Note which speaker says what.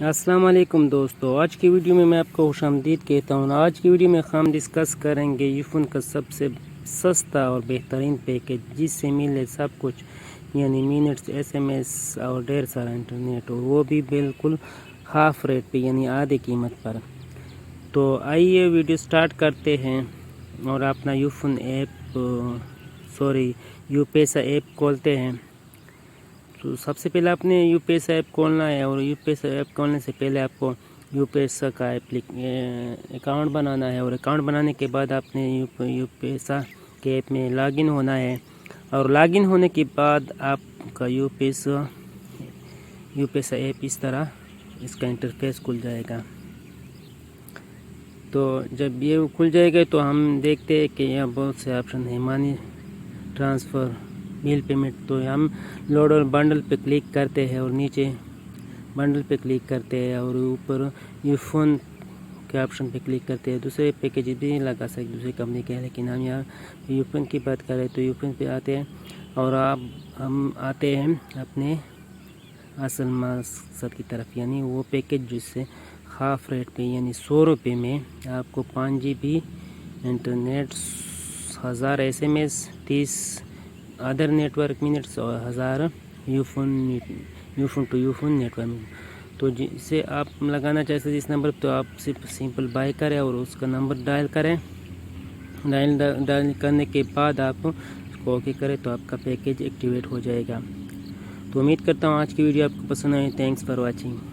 Speaker 1: السلام علیکم دوستو، آج کی ویڈیو میں آپ کو خوش آمدید کہتا ہوں۔ آج کی ویڈیو میں ہم ڈسکس کریں گے یوفون کا سب سے سستا اور بہترین پیکج، جس سے ملے سب کچھ، یعنی منٹس، ایس ایم ایس اور ڈھیر سارا انٹرنیٹ، اور وہ بھی بالکل ہاف ریٹ پہ، یعنی آدھے قیمت پر۔ تو آئیے ویڈیو سٹارٹ کرتے ہیں اور اپنا یوفون ایپ یو پیسہ ایپ کھولتے ہیں۔ تو سب سے پہلے آپ نے یو پیسہ ایپ کھولنا ہے، اور یو پیسہ ایپ کھولنے سے پہلے آپ کو یو پیسہ کا اکاؤنٹ بنانا ہے، اور اکاؤنٹ بنانے کے بعد آپ نے یو پیسہ کے ایپ میں لاگ ان ہونا ہے، اور لاگ ان ہونے کے بعد آپ کا یو پیسہ ایپ اس طرح اس کا انٹرفیس کھل جائے گا۔ تو جب یہ کھل جائے گا تو ہم دیکھتے ہیں کہ یہاں بہت سے آپشن ہیں، مانی ٹرانسفر، بل پیمنٹ۔ تو ہم لوڈ اور بنڈل پہ کلک کرتے ہیں، اور نیچے بنڈل پہ کلک کرتے ہیں، اور اوپر یوفون کے آپشن پہ کلک کرتے ہیں۔ دوسرے پیکیج بھی لگا سکتے دوسری کمپنی کے، لیکن ہم یہاں یوفون کی بات کریں تو یوفون پہ آتے ہیں، اور ہم آتے ہیں اپنے اصل مقصد کی طرف، یعنی وہ پیکیج جس سے ہاف ریٹ پہ، یعنی 100 روپے میں آپ کو 5 GB internet, 1000 SMS، 30 other network minutes, اور 1000 Ufone to Ufone network. تو جسے آپ لگانا چاہتے ہیں جس نمبر، تو آپ صرف سمپل بائی کریں اور اس کا نمبر ڈائل کریں۔ ڈائل کرنے کے بعد آپ اس کو اوکے کریں تو آپ کا پیکیج ایکٹیویٹ ہو جائے گا۔ تو امید کرتا ہوں آج کی ویڈیو آپ کو پسند آئی۔ Thanks for watching.